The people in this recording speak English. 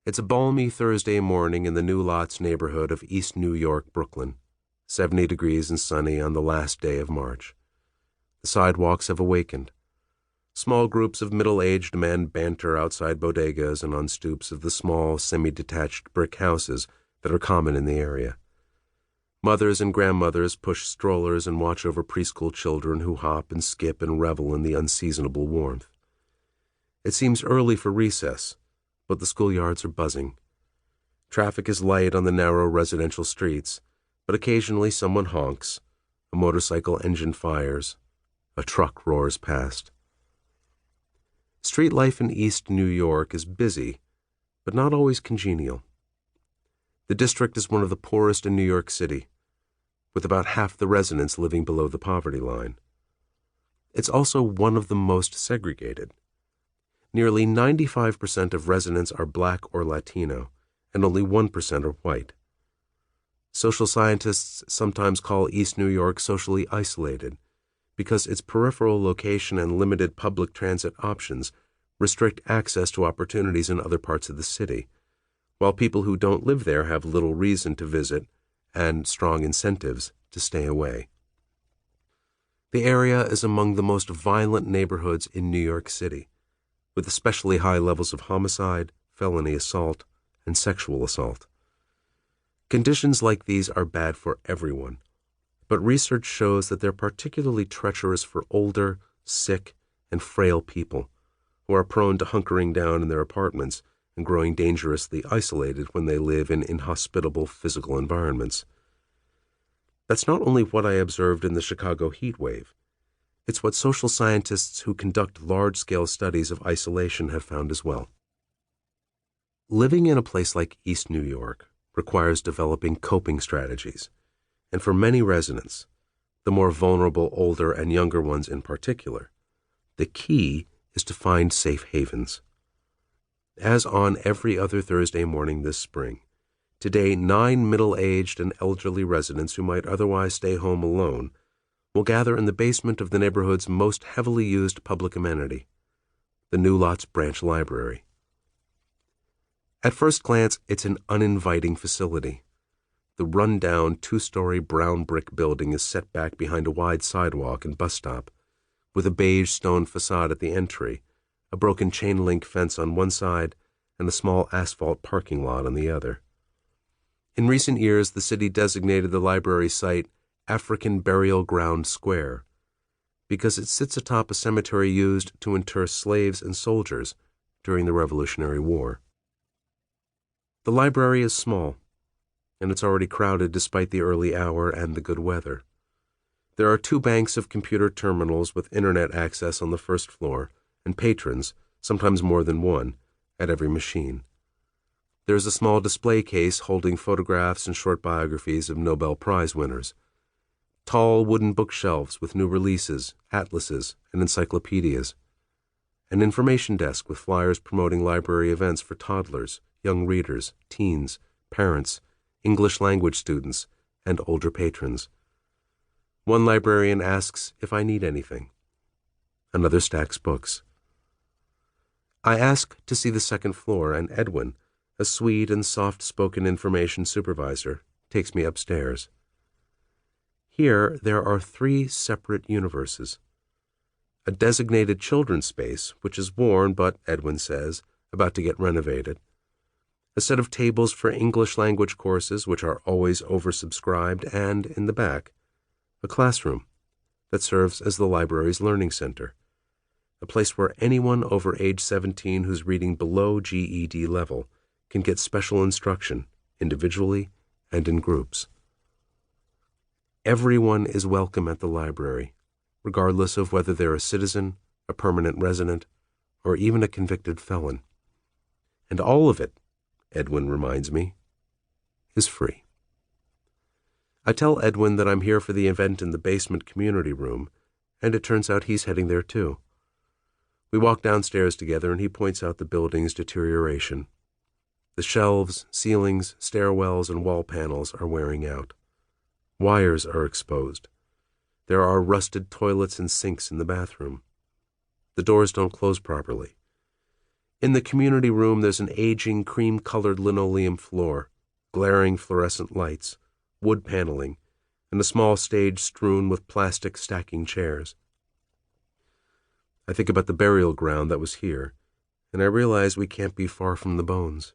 It's a balmy Thursday morning in the New Lots neighborhood of East New York, Brooklyn, 70 degrees and sunny on the last day of March. The sidewalks have awakened. Small groups of middle-aged men banter outside bodegas and on stoops of the small, semi-detached brick houses that are common in the area. Mothers and grandmothers push strollers and watch over preschool children who hop and skip and revel in the unseasonable warmth. It seems early for recess, but the schoolyards are buzzing. Traffic is light on the narrow residential streets, but occasionally someone honks, a motorcycle engine fires, a truck roars past. Street life in East New York is busy, but not always congenial. The district is one of the poorest in New York City, with about half the residents living below the poverty line. It's also one of the most segregated. Nearly 95% of residents are Black or Latino, and only 1% are white. Social scientists sometimes call East New York socially isolated because its peripheral location and limited public transit options restrict access to opportunities in other parts of the city, while people who don't live there have little reason to visit and strong incentives to stay away. The area is among the most violent neighborhoods in New York City, with especially high levels of homicide, felony assault, and sexual assault. Conditions like these are bad for everyone, but research shows that they're particularly treacherous for older, sick, and frail people who are prone to hunkering down in their apartments and growing dangerously isolated when they live in inhospitable physical environments. That's not only what I observed in the Chicago heat wave. It's what social scientists who conduct large-scale studies of isolation have found as well. Living in a place like East New York requires developing coping strategies, and for many residents, the more vulnerable older and younger ones in particular, the key is to find safe havens. As on every other Thursday morning this spring, today 9 middle-aged and elderly residents who might otherwise stay home alone will gather in the basement of the neighborhood's most heavily used public amenity, the New Lots Branch Library. At first glance, it's an uninviting facility. The run-down 2-story brown brick building is set back behind a wide sidewalk and bus stop, with a beige stone facade at the entry, a broken chain-link fence on one side, and a small asphalt parking lot on the other. In recent years, the city designated the library site African Burial Ground Square because it sits atop a cemetery used to inter slaves and soldiers during the Revolutionary War. The library is small, and it's already crowded despite the early hour and the good weather. There are 2 banks of computer terminals with internet access on the first floor, and patrons, sometimes more than one, at every machine. There is a small display case holding photographs and short biographies of Nobel Prize winners. Tall wooden bookshelves with new releases, atlases, and encyclopedias. An information desk with flyers promoting library events for toddlers, young readers, teens, parents, English language students, and older patrons. One librarian asks if I need anything. Another stacks books. I ask to see the second floor, and Edwin, a sweet and soft-spoken information supervisor, takes me upstairs. Here there are 3 separate universes. A designated children's space, which is worn but, Edwin says, about to get renovated. A set of tables for English language courses, which are always oversubscribed, and, in the back, a classroom that serves as the library's learning center, a place where anyone over age 17 who's reading below GED level can get special instruction, individually and in groups. Everyone is welcome at the library, regardless of whether they're a citizen, a permanent resident, or even a convicted felon. And all of it, Edwin reminds me, is free. I tell Edwin that I'm here for the event in the basement community room, and it turns out he's heading there too. We walk downstairs together, and he points out the building's deterioration. The shelves, ceilings, stairwells, and wall panels are wearing out. Wires are exposed. There are rusted toilets and sinks in the bathroom. The doors don't close properly. In the community room, there's an aging cream-colored linoleum floor, glaring fluorescent lights, wood paneling, and a small stage strewn with plastic stacking chairs. I think about the burial ground that was here, and I realize we can't be far from the bones.